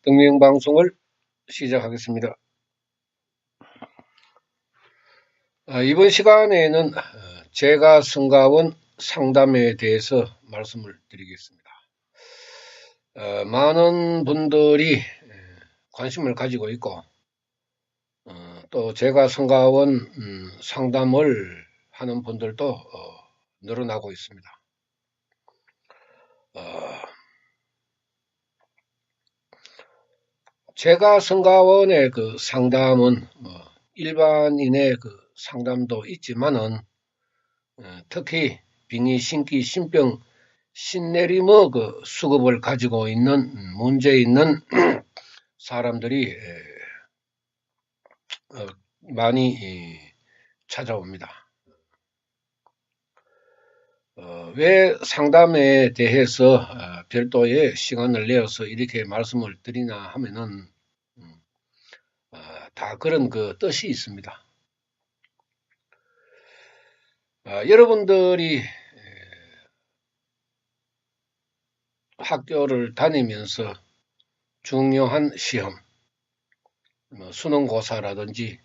동명방송을 시작하겠습니다. 이번 시간에는 제가 성가원 상담에 대해서 말씀을 드리겠습니다. 많은 분들이 관심을 가지고 있고 또 제가 성가원 상담을 하는 분들도 늘어나고 있습니다. 제가 성가원의 그 상담은 일반인의 그 상담도 있지만은 특히 빙의, 신기, 신병, 신내림의 그 수급을 가지고 있는 문제 있는 사람들이 많이 찾아옵니다. 왜 상담에 대해서 별도의 시간을 내어서 이렇게 말씀을 드리나 하면은 다 그런 그 뜻이 있습니다. 여러분들이 학교를 다니면서 중요한 시험, 수능고사라든지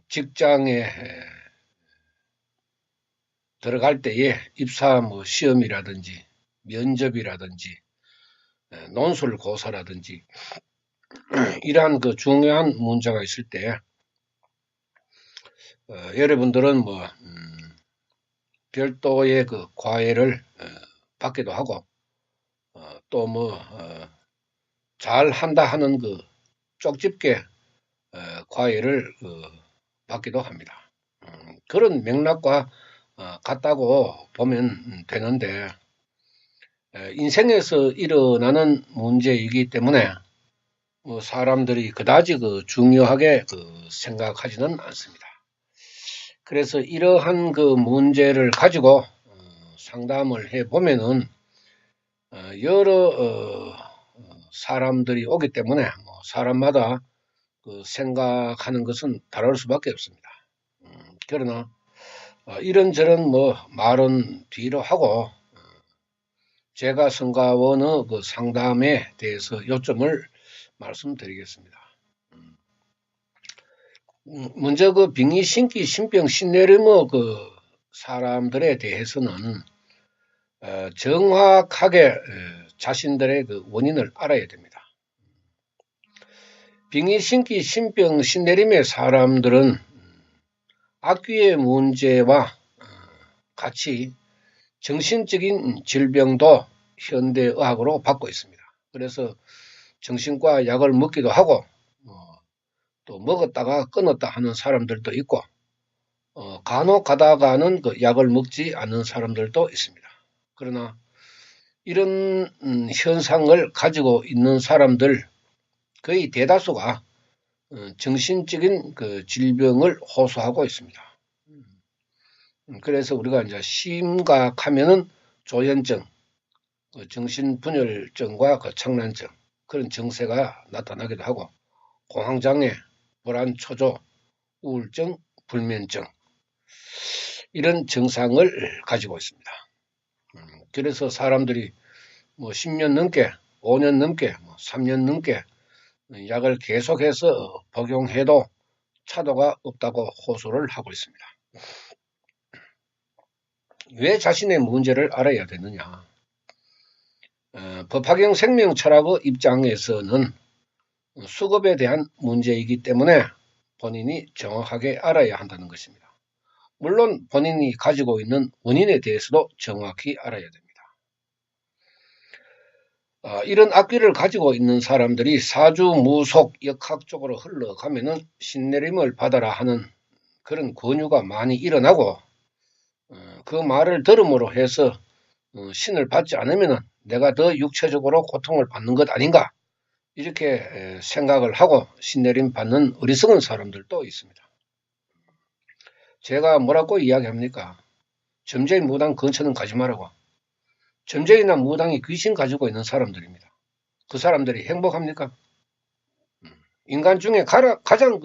직장에 들어갈 때에 입사 시험이라든지 면접이라든지 논술고사라든지 이러한 그 중요한 문제가 있을 때 여러분들은 별도의 그 과외를 받기도 하고 또 잘한다 하는 그 쪽집게 과외를 받기도 합니다. 그런 맥락과 같다고 보면 되는데 인생에서 일어나는 문제이기 때문에 사람들이 그다지 중요하게 생각하지는 않습니다. 그래서 이러한 그 문제를 가지고 상담을 해보면은 여러 사람들이 오기 때문에 사람마다 생각하는 것은 다를 수밖에 없습니다. 그러나 이런저런 말은 뒤로 하고 제가 성가원의 그 상담에 대해서 요점을 말씀드리겠습니다. 먼저 그 빙의, 신기, 신병, 신내림의 그 사람들에 대해서는 정확하게 자신들의 그 원인을 알아야 됩니다. 빙의, 신기, 신병, 신내림의 사람들은 악귀의 문제와 같이 정신적인 질병도 현대의학으로 받고 있습니다. 그래서 정신과 약을 먹기도 하고 또 먹었다가 끊었다 하는 사람들도 있고 간혹 가다가는 그 약을 먹지 않는 사람들도 있습니다. 그러나 이런 현상을 가지고 있는 사람들 거의 대다수가 정신적인 그 질병을 호소하고 있습니다. 그래서 우리가 이제 심각하면은 조현증, 정신분열증과 그 청란증 그런 증세가 나타나기도 하고 공황장애, 불안초조, 우울증, 불면증 이런 증상을 가지고 있습니다. 그래서 사람들이 10년 넘게, 5년 넘게, 3년 넘게 약을 계속해서 복용해도 차도가 없다고 호소를 하고 있습니다. 왜 자신의 문제를 알아야 되느냐? 법학형 생명철학의 입장에서는 수급에 대한 문제이기 때문에 본인이 정확하게 알아야 한다는 것입니다. 물론 본인이 가지고 있는 원인에 대해서도 정확히 알아야 됩니다. 이런 악기를 가지고 있는 사람들이 사주무속 역학 쪽으로 흘러가면은 신내림을 받아라 하는 그런 권유가 많이 일어나고 그 말을 들음으로 해서 신을 받지 않으면 내가 더 육체적으로 고통을 받는 것 아닌가 이렇게 생각을 하고 신내림 받는 어리석은 사람들도 있습니다. 제가 뭐라고 이야기합니까? 점쟁이 무당 근처는 가지 말라고. 점쟁이나 무당이 귀신 가지고 있는 사람들입니다. 그 사람들이 행복합니까? 인간 중에 가장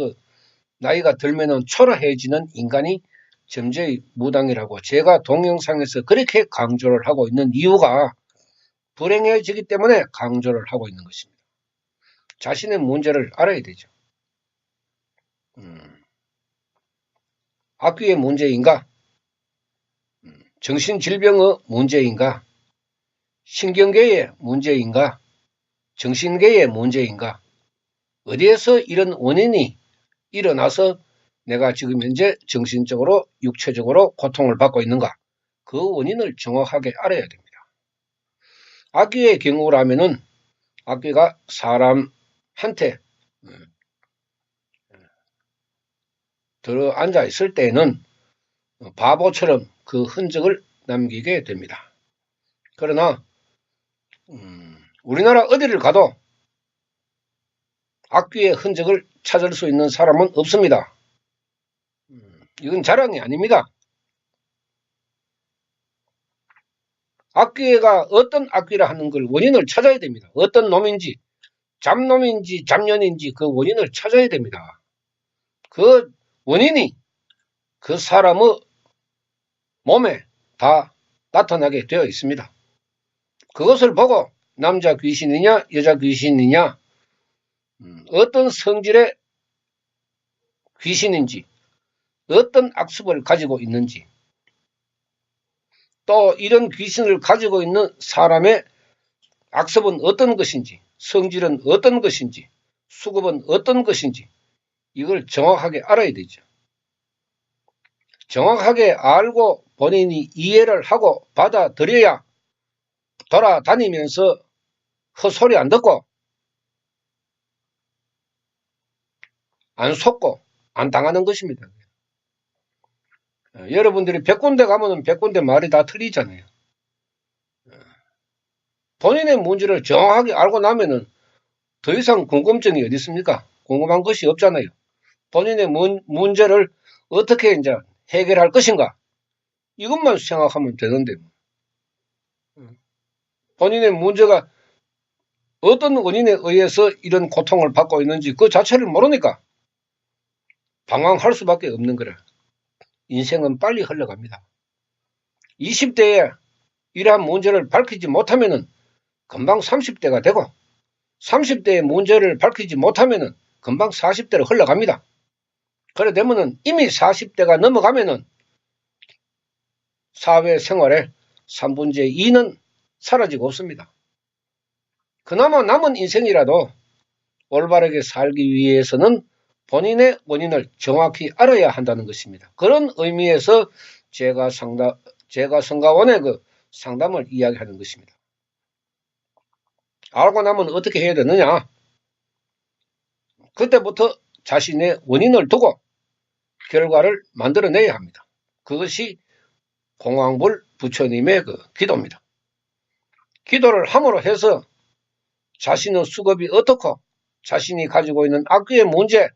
나이가 들면은 초라해지는 인간이 점쟁이 무당이라고 제가 동영상에서 그렇게 강조를 하고 있는 이유가 불행해지기 때문에 강조를 하고 있는 것입니다. 자신의 문제를 알아야 되죠. 악귀의 문제인가? 정신질병의 문제인가? 신경계의 문제인가? 정신계의 문제인가? 어디에서 이런 원인이 일어나서 내가 지금 현재 정신적으로 육체적으로 고통을 받고 있는가? 그 원인을 정확하게 알아야 됩니다. 악귀의 경우라면은 악귀가 사람한테 들어 앉아 있을 때에는 바보처럼 그 흔적을 남기게 됩니다. 그러나 우리나라 어디를 가도 악귀의 흔적을 찾을 수 있는 사람은 없습니다. 이건 자랑이 아닙니다. 악귀가 어떤 악귀라 하는 걸 원인을 찾아야 됩니다. 어떤 놈인지, 잡놈인지 잡년인지 그 원인을 찾아야 됩니다. 그 원인이 그 사람의 몸에 다 나타나게 되어 있습니다. 그것을 보고 남자 귀신이냐 여자 귀신이냐 어떤 성질의 귀신인지 어떤 악습을 가지고 있는지 또 이런 귀신을 가지고 있는 사람의 악습은 어떤 것인지 성질은 어떤 것인지 수급은 어떤 것인지 이걸 정확하게 알아야 되죠. 정확하게 알고 본인이 이해를 하고 받아들여야 돌아다니면서 헛소리 안 듣고 안 속고 안 당하는 것입니다. 여러분들이 100군데 가면은 100군데 말이 다 틀리잖아요. 본인의 문제를 정확하게 알고 나면은 더 이상 궁금증이 어디 있습니까? 궁금한 것이 없잖아요. 본인의 문제를 어떻게 이제 해결할 것인가? 이것만 생각하면 되는데. 본인의 문제가 어떤 원인에 의해서 이런 고통을 받고 있는지 그 자체를 모르니까 방황할 수밖에 없는 거라. 인생은 빨리 흘러갑니다. 20대에 이러한 문제를 밝히지 못하면은 금방 30대가 되고 30대의 문제를 밝히지 못하면은 금방 40대로 흘러갑니다. 그래 되면은 이미 40대가 넘어가면은 사회생활의 3분의 2는 사라지고 없습니다. 그나마 남은 인생이라도 올바르게 살기 위해서는 본인의 원인을 정확히 알아야 한다는 것입니다. 그런 의미에서 제가 성가원의 그 상담을 이야기하는 것입니다. 알고 나면 어떻게 해야 되느냐? 그때부터 자신의 원인을 두고 결과를 만들어내야 합니다. 그것이 공황불 부처님의 그 기도입니다. 기도를 함으로 해서 자신의 수급이 어떻고 자신이 가지고 있는 악귀의 문제,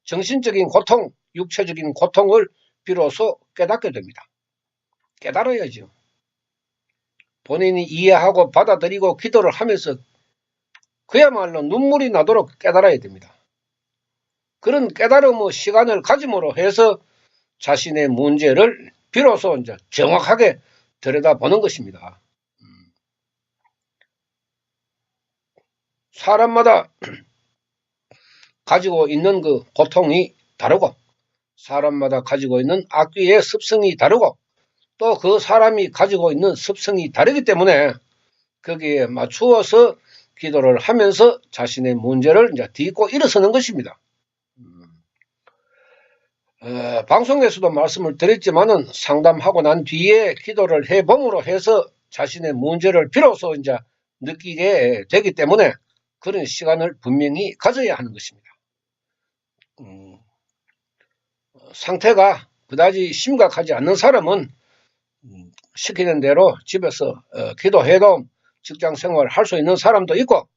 정신적인 고통, 육체적인 고통을 비로소 깨닫게 됩니다. 깨달아야죠. 본인이 이해하고 받아들이고 기도를 하면서 그야말로 눈물이 나도록 깨달아야 됩니다. 그런 깨달음의 시간을 가짐으로 해서 자신의 문제를 비로소 이제 정확하게 들여다보는 것입니다. 사람마다 가지고 있는 그 고통이 다르고 사람마다 가지고 있는 악귀의 습성이 다르고 또 그 사람이 가지고 있는 습성이 다르기 때문에 거기에 맞추어서 기도를 하면서 자신의 문제를 이제 딛고 일어서는 것입니다. 방송에서도 말씀을 드렸지만은 상담하고 난 뒤에 기도를 해봄으로 해서 자신의 문제를 비로소 이제 느끼게 되기 때문에 그런 시간을 분명히 가져야 하는 것입니다. 상태가 그다지 심각하지 않는 사람은 시키는 대로 집에서 기도해도 직장 생활을 할 수 있는 사람도 있고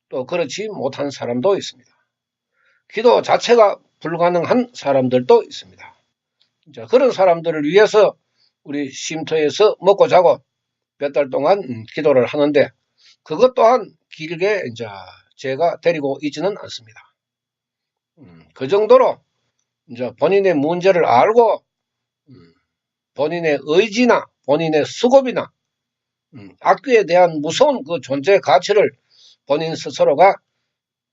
또 그렇지 못한 사람도 있습니다. 기도 자체가 불가능한 사람들도 있습니다. 이제 그런 사람들을 위해서 우리 쉼터에서 먹고 자고 몇 달 동안 기도를 하는데 그것 또한 길게 이제 제가 데리고 있지는 않습니다. 그 정도로 이제 본인의 문제를 알고 본인의 의지나 본인의 수급이나 악귀에 대한 무서운 그 존재 가치를 본인 스스로가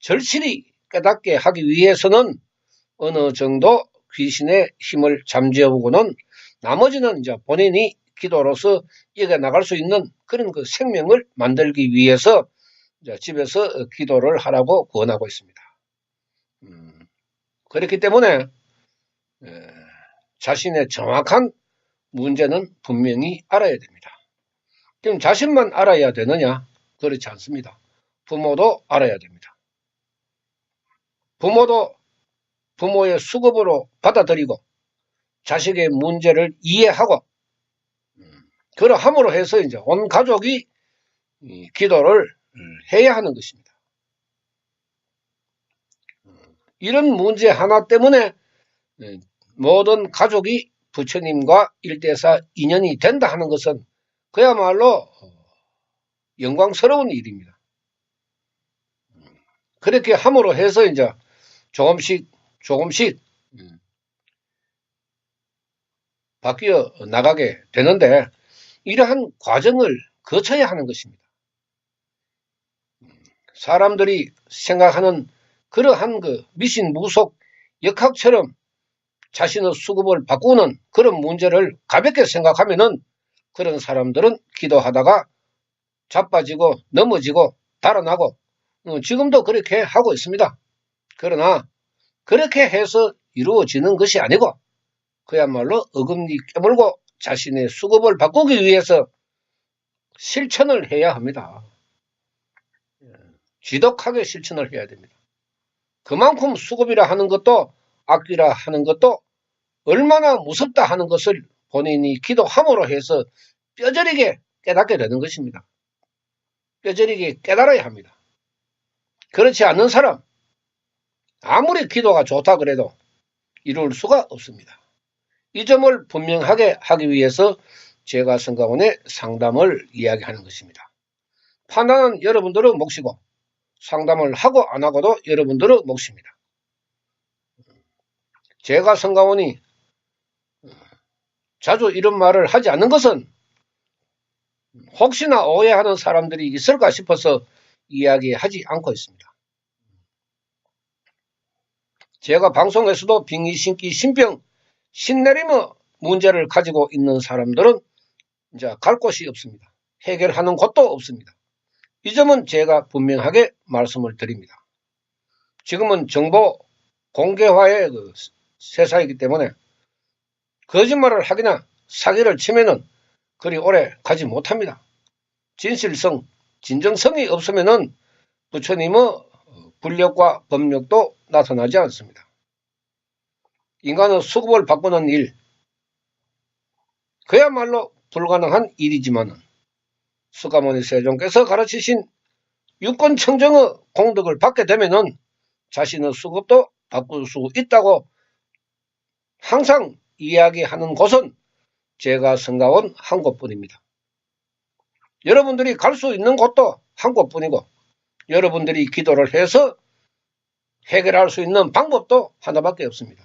절실히 깨닫게 하기 위해서는 어느 정도 귀신의 힘을 잠재워보고는 나머지는 이제 본인이 기도로서 이겨나갈 수 있는 그런 그 생명을 만들기 위해서 이제 집에서 기도를 하라고 권하고 있습니다. 그렇기 때문에 자신의 정확한 문제는 분명히 알아야 됩니다. 그럼 자신만 알아야 되느냐? 그렇지 않습니다. 부모도 알아야 됩니다. 부모도 부모의 수급으로 받아들이고 자식의 문제를 이해하고 그러함으로 해서 이제 온 가족이 기도를 해야 하는 것입니다. 이런 문제 하나 때문에 모든 가족이 부처님과 일대사 인연이 된다 하는 것은 그야말로 영광스러운 일입니다. 그렇게 함으로 해서 이제 조금씩 바뀌어 나가게 되는데 이러한 과정을 거쳐야 하는 것입니다. 사람들이 생각하는 그러한 그 미신무속 역학처럼 자신의 수급을 바꾸는 그런 문제를 가볍게 생각하면은 그런 사람들은 기도하다가 자빠지고 넘어지고 달아나고 지금도 그렇게 하고 있습니다. 그러나 그렇게 해서 이루어지는 것이 아니고 그야말로 어금니 깨물고 자신의 수급을 바꾸기 위해서 실천을 해야 합니다. 지독하게 실천을 해야 됩니다. 그만큼 수급이라 하는 것도 악기라 하는 것도 얼마나 무섭다 하는 것을 본인이 기도함으로 해서 뼈저리게 깨닫게 되는 것입니다. 뼈저리게 깨달아야 합니다. 그렇지 않는 사람 아무리 기도가 좋다 그래도 이룰 수가 없습니다. 이 점을 분명하게 하기 위해서 제가 성가원의 상담을 이야기하는 것입니다. 판단은 여러분들의 몫이고 상담을 하고 안 하고도 여러분들의 몫입니다. 제가 성가원이 자주 이런 말을 하지 않는 것은 혹시나 오해하는 사람들이 있을까 싶어서 이야기하지 않고 있습니다. 제가 방송에서도 빙의, 신기, 신병, 신내림의 문제를 가지고 있는 사람들은 이제 갈 곳이 없습니다. 해결하는 곳도 없습니다. 이 점은 제가 분명하게 말씀을 드립니다. 지금은 정보 공개화의 그 세상이기 때문에 거짓말을 하거나 사기를 치면은 그리 오래 가지 못합니다. 진실성, 진정성이 없으면은 부처님의 불력과 법력도 나타나지 않습니다. 인간의 수급을 바꾸는 일, 그야말로 불가능한 일이지만은 석가모니 세종께서 가르치신 육권청정의 공덕을 받게 되면은 자신의 수급도 바꿀 수 있다고 항상 이야기하는 곳은 제가 성가온 한 곳뿐입니다. 여러분들이 갈 수 있는 곳도 한 곳뿐이고 여러분들이 기도를 해서 해결할 수 있는 방법도 하나밖에 없습니다.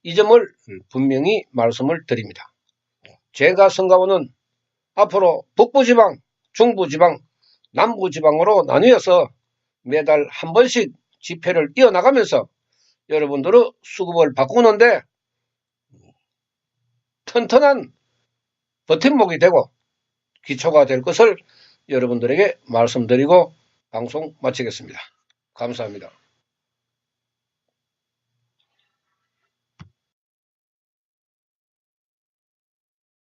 이 점을 분명히 말씀을 드립니다. 제가 성가원은 앞으로 북부지방, 중부지방, 남부지방으로 나뉘어서 매달 한 번씩 집회를 이어나가면서 여러분들의 수급을 바꾸는데 튼튼한 버팀목이 되고 기초가 될 것을 여러분들에게 말씀드리고 방송 마치겠습니다. 감사합니다.